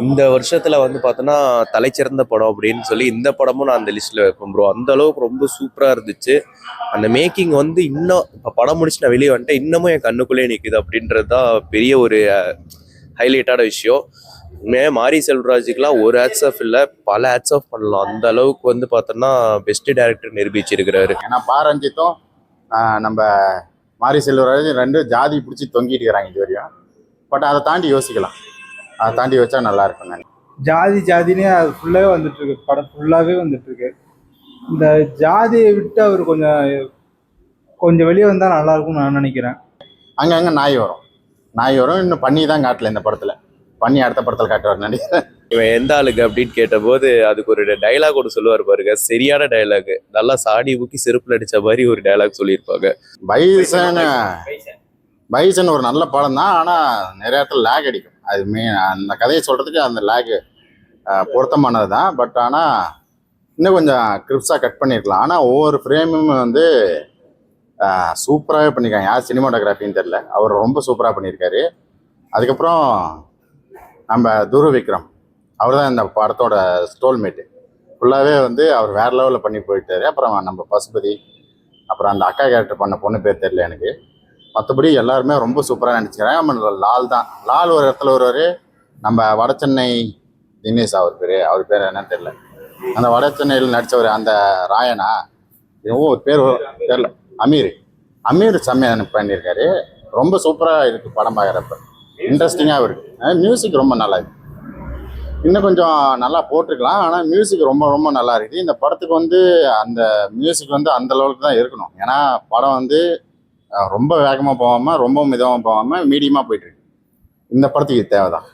இந்த வருஷத்துல வந்து பார்த்தோன்னா தலைச்சிறந்த படம் அப்படின்னு சொல்லி இந்த படமும் நான் அந்த லிஸ்ட்ல வைப்பேன் ப்ரோ. அந்த அளவுக்கு ரொம்ப சூப்பரா இருந்துச்சு. அந்த மேக்கிங் வந்து இன்னும் இப்போ படம் முடிச்சு நான் வெளியே வந்துட்டேன், இன்னமும் என் கண்ணுக்குள்ளே நிற்குது அப்படின்றது தான் பெரிய ஒரு ஹைலைட்டான விஷயம். உண்மையாக மாரி செல்வராஜுக்குலாம் ஒரு ஹேட்ஸ் ஆஃப் இல்லை, பல ஹேட்ஸ் ஆஃப் பண்ணலாம். அந்த அளவுக்கு வந்து பார்த்தோன்னா பெஸ்ட் டேரக்டர் நிரூபிச்சிருக்கிறாரு. ஏன்னா பாரஞ்சித்தும் நம்ம மாரி செல்வராஜ் ரெண்டு ஜாதி பிடிச்சி தொங்கிட்டு இருக்கிறாங்க இது வரையும். பட் அதை தாண்டி யோசிக்கலாம், அதை தாண்டி வச்சா நல்லா இருக்கும். நான் ஜாதி ஜாதினே அது ஃபுல்லாகவே வந்துட்டு இருக்கு, படம் ஃபுல்லாகவே வந்துட்டு இருக்கு. இந்த ஜாதியை விட்டு அவர் கொஞ்சம் கொஞ்சம் வெளியே வந்தால் நல்லா இருக்கும்னு நான் நினைக்கிறேன். அங்கங்கே நாய் வரும். இன்னும் பண்ணி தான் காட்டல இந்த படத்தில். பண்ணி அடுத்த படத்தில் காட்டுவார் நினைக்கிறேன். இவன் எந்த ஆளுக்கு அப்படின்னு கேட்டபோது அதுக்கு ஒரு டைலாக் ஒன்று சொல்லுவார் பாருங்க, சரியான டைலாக். நல்லா சாடி ஊக்கி செருப்புல அடிச்ச மாதிரி ஒரு டைலாக் சொல்லியிருப்பாங்க. பைசன் ஒரு நல்ல படம் தான், ஆனால் நிறைய இடத்துல லேக் அடிக்கும். அது அந்த கதையை சொல்கிறதுக்கு அந்த லேக் பொருத்தமானது தான். பட் ஆனால் இன்னும் கொஞ்சம் கிரிப்ஸாக கட் பண்ணியிருக்கலாம். ஆனால் ஒவ்வொரு ஃப்ரேமும் வந்து சூப்பராகவே பண்ணியிருக்காங்க. யார் சினிமாட்டோகிராஃபின்னு தெரில, அவர் ரொம்ப சூப்பராக பண்ணியிருக்காரு. அதுக்கப்புறம் நம்ம துரு விக்ரம், அவர் தான் இந்த படத்தோட ஸ்டோல்மேட்டு. ஃபுல்லாகவே வந்து அவர் வேறு லெவலில் பண்ணி போயிட்டாரு. அப்புறம் நம்ம பசுபதி, அப்புறம் அந்த அக்கா கேரக்டர் பண்ண பொண்ணு பேர் தெரியல எனக்கு. மற்றபடி எல்லாருமே ரொம்ப சூப்பராக நினச்சிக்கிறேன். நம்ம லால் தான், லால் ஒரு இடத்துல வருவார். நம்ம வடசென்னை தினேஷ் அவர் பேர் என்னன்னு தெரியல, அந்த வடசென்னையில் நடித்தவர் அந்த ராயனா ஒரு பேர் தெரியல, அமீர் செம்மையாக பண்ணியிருக்காரு. ரொம்ப சூப்பராக இருக்குது படம் பார்க்குறப்ப, இன்ட்ரெஸ்டிங்காகவும் இருக்குது. மியூசிக் ரொம்ப நல்லா இருக்குது, இன்னும் கொஞ்சம் நல்லா போட்டிருக்கலாம். ஆனால் மியூசிக் ரொம்ப ரொம்ப நல்லா இருக்குது. இந்த படத்துக்கு வந்து அந்த மியூசிக் வந்து அந்த லெவலுக்கு தான் இருக்கணும். ஏன்னா படம் வந்து ரொம்ப வேகமாக போகாமல் ரொம்ப மிதமாக போகாமல் மீடியமாக போயிட்டுருக்கு. இந்த படத்துக்கு தேவைதான்.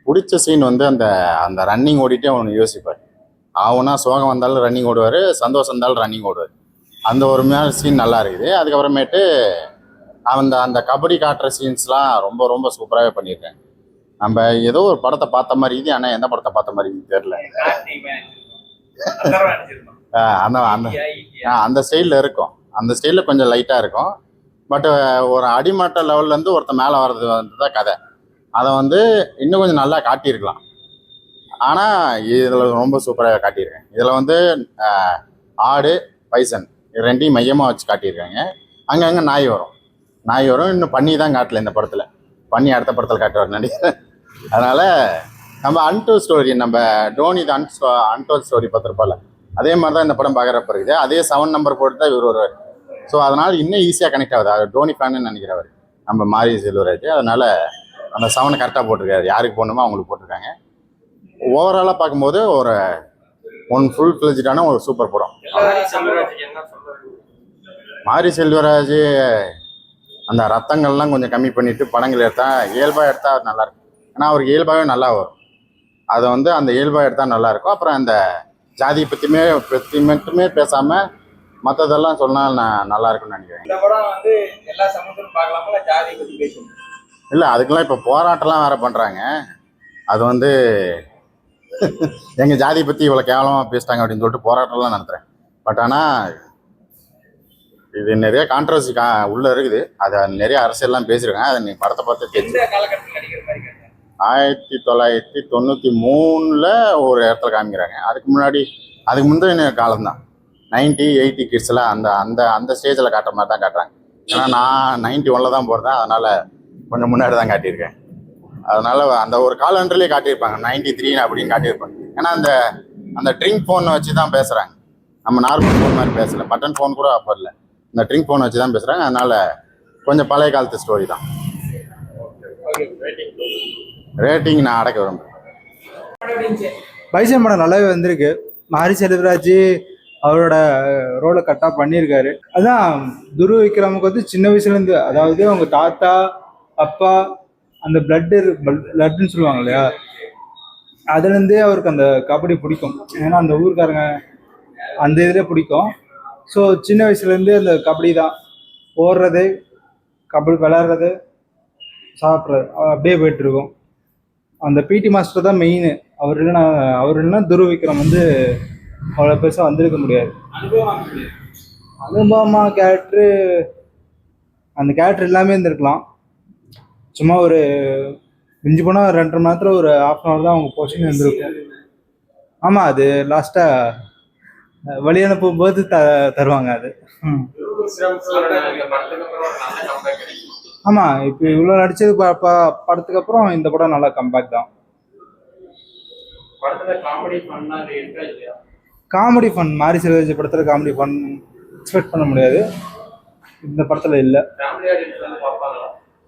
பிடிச்ச சீன் வந்து அந்த அந்த ரன்னிங் ஓடிட்டே அவனு யோசிப்பார். அவனா சோகம் வந்தாலும் ரன்னிங் ஓடுவார், சந்தோஷம் இருந்தாலும் ரன்னிங் ஓடுவார். அந்த ஒரு மாதிரி சீன் நல்லா இருக்குது. அதுக்கப்புறமேட்டு அந்த கபடி காட்டுற சீன்ஸ்லாம் ரொம்ப ரொம்ப சூப்பராகவே பண்ணியிருக்கேன். நம்ம ஏதோ ஒரு படத்தை பார்த்த மாதிரி இது, ஆனால் எந்த படத்தை பார்த்த மாதிரி தெரில. அந்த ஸ்டைலில் இருக்கும், அந்த ஸ்டைலில் கொஞ்சம் லைட்டாக இருக்கும். பட் ஒரு அடிமட்ட லெவல்லேருந்து ஒருத்தர் மேலே வர்றது வந்து தான் கதை. அதை வந்து இன்னும் கொஞ்சம் நல்லா காட்டியிருக்கலாம். ஆனால் இதில் ரொம்ப சூப்பராக காட்டியிருக்கேன். இதில் வந்து ஆடு பைசன் ரெண்டையும் மையமாக வச்சு காட்டியிருக்காங்க. அங்கங்கே நாய் வரும். இன்னும் பண்ணி தான் காட்டல இந்த படத்தில். பண்ணி அடுத்த படத்தில் காட்டுவார் நினைக்கிறேன். அதனால் நம்ம அன்டோல் ஸ்டோரி, நம்ம டோனி தான் அன்டோல் ஸ்டோரி பார்த்துருப்பால, அதே மாதிரி தான் இந்த படம் பார்க்குறப்ப இருக்குது. அதே 7 நம்பர் போட்டு தான் இவர் வருவார். ஸோ அதனால் இன்னும் ஈஸியாக கனெக்ட் ஆகுது. அது டோனி ஃபேன்னு நினைக்கிறவர் நம்ம மாரி செல்வராஜ். அதனால் அந்த 7 கரெக்டாக போட்டிருக்காரு. யாருக்கு போடணுமோ அவங்களுக்கு போட்டிருக்காங்க. ஓவராலாக பார்க்கும்போது ஒரு ஃபுல் ஃப்ளெஜ்டான ஒரு சூப்பர் படம். மாரி செல்வராஜ் அந்த ரத்தங்கள்லாம் கொஞ்சம் கம்மி பண்ணிவிட்டு படங்கள் எடுத்தால், இயல்பாக எடுத்தால் நல்லாயிருக்கும். ஏன்னா அவருக்கு இயல்பாகவே நல்லா வரும். அதை வந்து அந்த இயல்பாக எடுத்தால் நல்லாயிருக்கும். அப்புறம் அந்த ஜாதியை பற்றி மட்டுமே பேசாமல் மற்றதெல்லாம் சொன்னால் நல்லா இருக்குன்னு நினைக்கிறேன். இல்லை, அதுக்கெல்லாம் இப்போ போராட்டம்லாம் வேறு பண்ணுறாங்க. அது வந்து எங்கள் ஜாதியை பற்றி இவ்வளோ கேவலமாக பேசிட்டாங்க அப்படின்னு சொல்லிட்டு போராட்டம்லாம் நடத்துகிறேன். பட் ஆனால் இது நிறைய கான்ட்ரவர்சி உள்ளே இருக்குது. அதை நிறைய அரசியல்லாம் பேசியிருக்காங்க. அதை நீ படத்தை பார்த்து தெரிஞ்சு 1993 ஒரு இடத்துல காமிக்கிறாங்க. அதுக்கு முந்தைய காலம்தான் 90, 80 கிட்ஸ்லாம் அந்த ஸ்டேஜில் காட்டுற மாதிரி தான் காட்டுறாங்க. ஏன்னா நான் 91 தான் போகிறேன், அதனால் கொஞ்சம் முன்னாடி தான் காட்டியிருக்கேன். அதனால் அந்த ஒரு காலண்டர்லேயே காட்டியிருப்பாங்க 93 அப்படின்னு காட்டியிருப்பாங்க. ஏன்னா அந்த ட்ரிங்க் ஃபோனை வச்சு தான் பேசுகிறாங்க. நம்ம நார்மல் ஃபோன் மாதிரி பேசலை, பட்டன் ஃபோன் கூட அப்போ இல்லை, இந்த ட்ரிங்க் ஃபோனை வச்சு தான் பேசுகிறாங்க. அதனால் கொஞ்சம் பழைய காலத்து ஸ்டோரி தான். ரேட்டிங் நான் அடக்க விரும்புகிறேன். பைசன் படம் நல்லாவே வந்திருக்கு. மாரி செல்வராஜ் அவரோட ரோலை கரெக்டாக பண்ணியிருக்காரு. அதான் துரு விக்ரமுக்கு வந்து சின்ன வயசுலேருந்து, அதாவது அவங்க தாத்தா அப்பா அந்த பிளட்டுன்னு சொல்லுவாங்க இல்லையா, அதுலேருந்தே அவருக்கு அந்த கபடி பிடிக்கும். ஏன்னா அந்த ஊருக்காரங்க அந்த இதில் பிடிக்கும். ஸோ சின்ன வயசுலேருந்தே அந்த கபடி தான், ஓடுறது, கபடி விளையாடுறது, சாப்பிட்றது, அப்படியே போயிட்டுருக்கும். அந்த பிடி மாஸ்டர் தான் மெயின். அவர் இல்லைன்னா துரு விக்ரம் வந்து அவ்வளோ பெருசாக வந்திருக்க முடியாது. அனுபவமா அந்த கேரக்டர் எல்லாமே இருந்திருக்கலாம். சும்மா ஒரு மிஞ்சி போனால் 2.5 மணி நேரத்தில் ஒரு ஹாஃப் அன் ஹவர் தான் அவங்க போர்ஷன் இருந்திருக்கும். ஆமாம், அது லாஸ்ட்டாக வழி அனுப்பும்போது தருவாங்க அது. ஆமாம், இப்போ இவ்வளோ நடிச்சது படத்துக்கு அப்புறம் இந்த படம் நல்லா கம்பேக் தான். காமெடி ஃபன் மாரி செல்வராஜ் படத்தில் காமெடி ஃபன் எக்ஸ்பெக்ட் பண்ண முடியாது, இந்த படத்தில் இல்லை.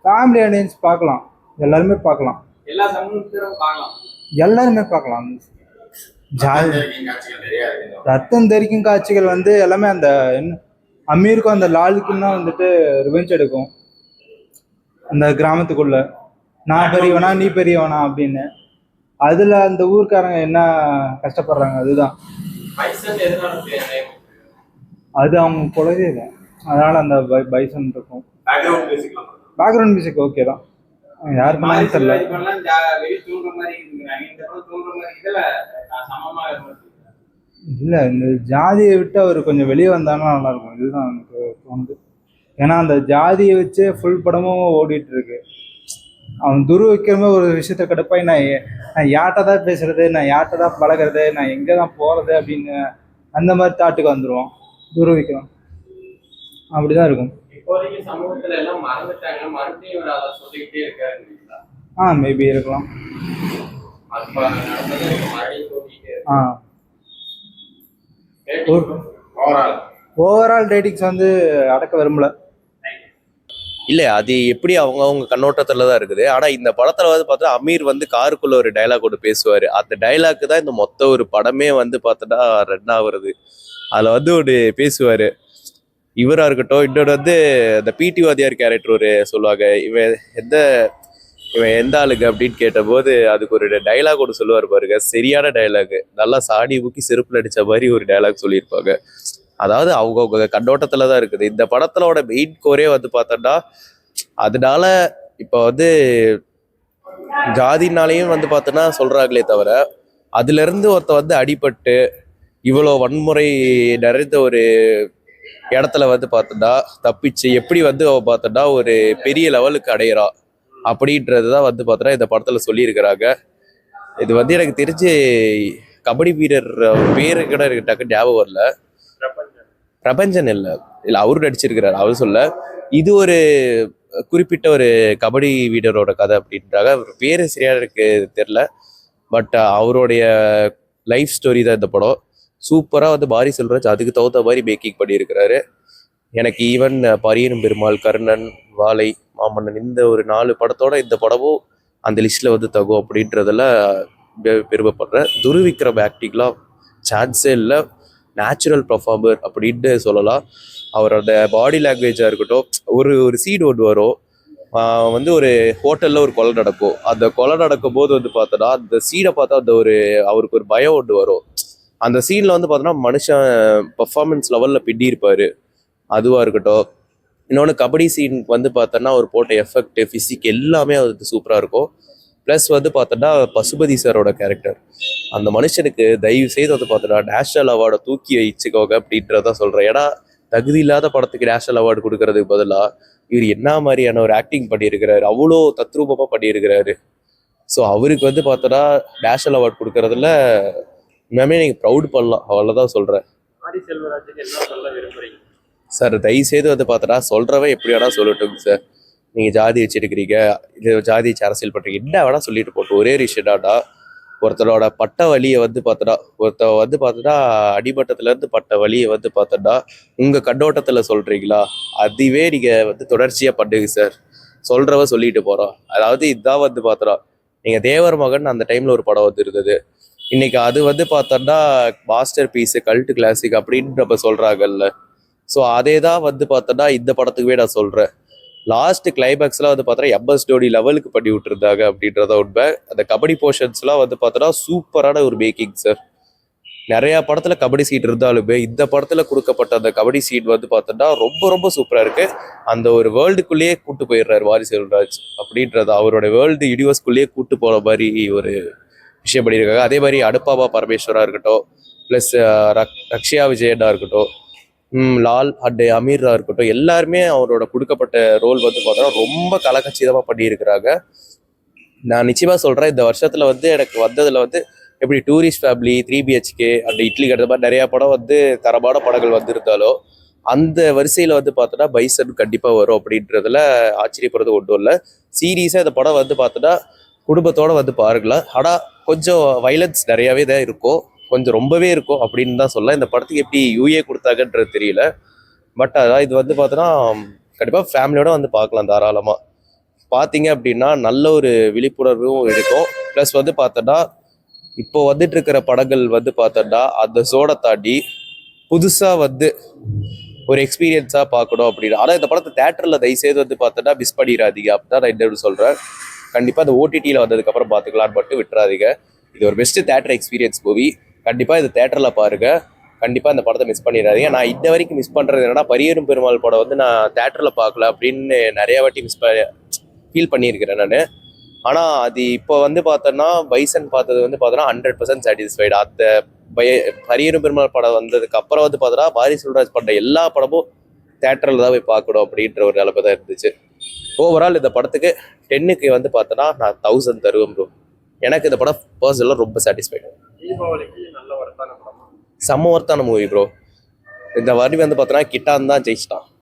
ஃபேமிலி ஆடியன்ஸ் பார்க்கலாம், எல்லாருமே பார்க்கலாம், எல்லாருமே பார்க்கலாம். ரத்தம் தெரிக்கும் காட்சிகள் வந்து எல்லாமே அந்த அமீருக்கும் அந்த லாலுக்கும் தான் வந்துட்டு ரிவெஞ்ச் எடுக்கும். அந்த கிராமத்துக்குள்ள நான் பெரியவனா நீ பெரியவனா அப்படின்னு, அதுல அந்த ஊர்க்காரங்க என்ன கஷ்டப்படுறாங்க அதுதான். அது அவங்க குலவே இல்லை, அதனால அந்த பைசன் இருக்கும். பேக்ரவுண்ட் மியூசிக் ஓகே தான், யாருக்குமே தெரியல. இல்லை, இந்த ஜாதியை விட்டு அவர் கொஞ்சம் வெளியே வந்தாலும் நல்லா இருக்கும், இதுதான் எனக்கு தோணுது. ஏன்னா அந்த ஜாதியை வச்சே ஃபுல் படமும் ஓடிட்டு இருக்கு. அவன் துரு வைக்கிறமே ஒரு விஷயத்த கடுப்பாய் நான் யார்கிட்ட தான் பேசுறது, நான் யார்கிட்ட தான் பழகிறது, நான் எங்கே தான் போகிறது அப்படின்னு அந்த மாதிரி தாட்டுக்கு வந்துடுவோம் துரு வைக்கிறோம். அப்படிதான் இருக்கும். மேபி இருக்கலாம். ஓவரால் ரேட்டிங்ஸ் வந்து அடக்க விரும்பல. இல்ல அது எப்படி அவங்க கண்ணோட்டத்துல தான் இருக்குது. ஆனா இந்த படத்துல வந்து பார்த்தா அமீர் வந்து காருக்குள்ள ஒரு டைலாக் ஒன்று பேசுவாரு. அந்த டைலாக் தான் இந்த மொத்த ஒரு படமே வந்து பார்த்தோன்னா ரன் ஆகுறது. அதுல வந்து ஒரு பேசுவாரு இவரா இருக்கட்டும். இன்னொரு வந்து இந்த பிடி வாதியார் கேரக்டர் ஒரு சொல்லுவாங்க, இவன் எந்த ஆளுக்கு அப்படின்னு கேட்டபோது அதுக்கு ஒரு டைலாக் ஒன்று சொல்லுவார் பாருங்க, சரியான டைலாக், நல்லா சாடி ஊக்கி செருப்புல அடிச்ச மாதிரி ஒரு டைலாக் சொல்லியிருப்பாங்க. அதாவது அவங்க கண்ணோட்டத்துல தான் இருக்குது. இந்த படத்தோட மெயின் கோரே வந்து பார்த்தோம்னா அதனால இப்போ வந்து ஜாதினாலையும் வந்து பார்த்தோன்னா சொல்றாங்களே தவிர, அதுல இருந்து ஒருத்த வந்து அடிபட்டு இவ்வளோ வன்முறை நிறைந்த ஒரு இடத்துல வந்து பார்த்தோம்னா தப்பிச்சு எப்படி வந்து பார்த்தோம்னா ஒரு பெரிய லெவலுக்கு அடையிறா அப்படின்றது தான் வந்து பார்த்தோன்னா இந்த படத்துல சொல்லியிருக்கிறாங்க. இது வந்து எனக்கு தெரிஞ்சு கபடி வீரர் பேரு கூட எனக்கு டக்கு ஞாபகம் வரல. பிரபஞ்சன் இல்லை, அவரு நடிச்சிருக்கிறார், அவர் சொல்ல. இது ஒரு குறிப்பிட்ட ஒரு கபடி வீரரோட கதை அப்படின்றாங்க. அவர் பேரு சரியா எனக்கு தெரில. பட் அவருடைய லைஃப் ஸ்டோரி தான் இந்த படம். சூப்பராக வந்து பாரி செல்வராஜ் அதுக்கு தகுந்த மாதிரி மேக்கிங் பண்ணியிருக்கிறாரு. எனக்கு ஈவன் பரியனும் பெருமாள், கர்ணன், வாழை, மாமன்னன் இந்த ஒரு 4 படத்தோட இந்த படமும் அந்த லிஸ்ட்ல வந்து தகும் அப்படின்றதுல பெருமைப்படுறேன். துருவிக்ரம் ஆக்டிங்லாம் சான்ஸே இல்லை, நேச்சுரல் பர்ஃபார்மர் அப்படின்னு சொல்லலாம். அவரோட பாடி லாங்குவேஜாக இருக்கட்டும். ஒரு சீன் ஒன்று வரும், வந்து ஒரு ஹோட்டலில் ஒரு கொலை நடக்கும். அந்த கொலை நடக்கும் போது வந்து பார்த்தோன்னா அந்த சீனை பார்த்தா அந்த அவருக்கு ஒரு பயம் ஒன்று வரும். அந்த சீனில் வந்து பார்த்தோன்னா மனுஷன் பர்ஃபார்மன்ஸ் லெவலில் பின்னிருப்பார், அதுவாக இருக்கட்டும். இன்னொன்று கபடி சீன் வந்து பார்த்தோன்னா அவர் போட்ட எஃபெக்ட், ஃபிசிக் எல்லாமே அது சூப்பராக இருக்கும். ப்ளஸ் வந்து பார்த்தோன்னா பசுபதி சாரோட கேரக்டர், அந்த மனுஷனுக்கு தயவு செய்து வந்து பார்த்தோன்னா நேஷனல் அவார்டை தூக்கி வச்சுக்கோங்க அப்படின்றதான் சொல்கிறேன். ஏன்னா தகுதி இல்லாத படத்துக்கு நேஷனல் அவார்டு கொடுக்கறதுக்கு பதிலாக இவர் என்ன மாதிரியான ஒரு ஆக்டிங் பண்ணியிருக்கிறாரு, அவ்வளோ தத்ரூபமாக பண்ணியிருக்கிறாரு. ஸோ அவருக்கு வந்து பார்த்தோன்னா நேஷனல் அவார்டு கொடுக்கறதுல இன்னுமே நீங்கள் ப்ரௌட் பண்ணலாம், அவ்வளோதான் சொல்கிறேன். சார் தயவு செய்து வந்து பார்த்தோன்னா சொல்கிறவன் எப்படி வேணா சொல்லட்டும் சார். நீங்கள் ஜாதி வச்சுருக்கிறீங்க, இது ஜாதி வச்சு அரசியல் பண்ணுறீங்க, என்ன வேணா சொல்லிட்டு போட்டு ஒரே விஷயம்டாடா, ஒருத்தரோட பட்ட வலியை வந்து பார்த்தோன்னா ஒருத்தர் வந்து பார்த்தோன்னா அடிமட்டத்துலேருந்து பட்ட வலியை வந்து பார்த்தோன்னா உங்கள் கண்ணோட்டத்தில் சொல்கிறீங்களா, அதுவே நீங்கள் வந்து தொடர்ச்சியாக பண்ணுங்க சார். சொல்கிறவ சொல்லிட்டு போகிறோம். அதாவது இதுதான் வந்து பார்த்தோன்னா நீங்கள் தேவர் மகன் அந்த டைமில் ஒரு படம் வந்து இருந்தது. இன்னைக்கு அது வந்து பார்த்தோன்னா மாஸ்டர் பீஸு, கல்ட் கிளாசிக் அப்படின்னு நம்ம சொல்கிறாங்கல்ல. ஸோ அதே தான் வந்து பார்த்தோன்னா இந்த படத்துக்குவே நான் சொல்கிறேன். லாஸ்ட் கிளைமேக்ஸ்லாம் வந்து பார்த்தோன்னா எம்எஸ் டோனி லெவலுக்கு பண்ணி விட்டுருந்தாங்க அப்படின்றத உண்மை. அந்த கபடி போர்ஷன்ஸ்லாம் வந்து பார்த்தோன்னா சூப்பரான ஒரு மேக்கிங் சார். நிறையா படத்தில் கபடி சீட் இருந்தாலுமே இந்த படத்தில் கொடுக்கப்பட்ட அந்த கபடி சீட் வந்து பார்த்தோன்னா ரொம்ப ரொம்ப சூப்பராக இருக்குது. அந்த ஒரு வேர்ல்டுக்குள்ளேயே கூட்டு போயிடுறாரு வாரி செல்வராஜ் அப்படின்றது, அவரோட வேர்ல்டு யூனிவர்ஸ்குள்ளேயே கூட்டு போகிற மாதிரி ஒரு விஷயம் பண்ணியிருக்காங்க. அதே மாதிரி அடுப்பாபா பரமேஸ்வரா இருக்கட்டும், ப்ளஸ் ரக்ஷயா விஜயனா இருக்கட்டும், லால் அண்ட் அமீரா இருக்கட்டும், எல்லாருமே அவரோட கொடுக்கப்பட்ட ரோல் வந்து பார்த்தோன்னா ரொம்ப கலகச்சிதமாக பண்ணியிருக்கிறாங்க. நான் நிச்சயமாக சொல்கிறேன், இந்த வருஷத்தில் வந்து எனக்கு வந்ததில் வந்து எப்படி டூரிஸ்ட் ஃபேமிலி, 3 BHK, அந்த இட்லி கட்டுற மாதிரி நிறையா படம் வந்து தரமான படங்கள் வந்திருந்தாலோ அந்த வரிசையில் வந்து பார்த்தோன்னா பைசன் கண்டிப்பாக வரும் அப்படின்றதுல ஆச்சரியப்படுறது ஒன்றும் இல்லை. சீரியஸாக இந்த படம் வந்து பார்த்தோன்னா குடும்பத்தோடு வந்து பாருங்களேன். ஆனால் கொஞ்சம் வைலன்ஸ் நிறையாவே தான் இருக்கும், கொஞ்சம் ரொம்பவே இருக்கும் அப்படின்னு தான் சொல்லலாம். இந்த படத்துக்கு எப்படி யூஏ கொடுத்தாங்கன்றது தெரியல. பட் அதான் இது வந்து பார்த்தோன்னா கண்டிப்பாக ஃபேமிலியோட வந்து பார்க்கலாம் தாராளமாக. பார்த்தீங்க அப்படின்னா நல்ல ஒரு விழிப்புணர்வும் இருக்கும். ப்ளஸ் வந்து பார்த்தோன்னா இப்போ வந்துட்டு இருக்கிற படங்கள் வந்து பார்த்தோன்னா அந்த ஜோனை தாண்டி புதுசாக வந்து ஒரு எக்ஸ்பீரியன்ஸாக பார்க்கணும் அப்படின்னு. ஆனால் இந்த படத்தை தேட்டரில் தயவுசெய்து வந்து பார்த்தோன்னா மிஸ் பண்ணிடாதீங்க அப்படின்னு நான் இன்னொரு சொல்கிறேன். கண்டிப்பாக அந்த ஓடிடியில் வந்ததுக்கப்புறம் பார்த்துக்கலான்னு மட்டும் விட்டுறாதீங்க. இது ஒரு பெஸ்ட்டு தேட்டர் எக்ஸ்பீரியன்ஸ் மூவி. கண்டிப்பாக இது தேட்டரில் பாருங்கள். கண்டிப்பாக இந்த படத்தை மிஸ் பண்ணிடாதீங்க. நான் இந்த வரைக்கும் மிஸ் பண்ணுறது என்னன்னா, பரியேறும் பெருமாள் படம் வந்து நான் தேட்டரில் பார்க்கல அப்படின்னு நிறையா வாட்டி ஃபீல் பண்ணியிருக்கிறேன் நான். ஆனால் அது இப்போ வந்து பார்த்தோன்னா பைசன் பார்த்தது வந்து பார்த்தோன்னா 100% சாட்டிஸ்ஃபைடு. அந்த பரியேறும் பெருமாள் படம் வந்ததுக்கு அப்புறம் வந்து பார்த்தோன்னா பாரி செல்வராஜ் பண்ண எல்லா படமும் தேட்டரில் தான் போய் பார்க்கணும் அப்படின்ற ஒரு நிலைமை தான் இருந்துச்சு. ஓவரால் இந்த படத்துக்கு 10க்கு வந்து பார்த்தோன்னா நான் 1000 தருவேன் ப்ரோ. எனக்கு இந்த படம் பர்சனலாக ரொம்ப சாட்டிஸ்ஃபைடு. செம்ம ஒர்த்தான மூவி ப்ரோ. இந்த வாரி வந்து பார்த்தோன்னா கிட்டான் தான் ஜெயிச்சிட்டான்.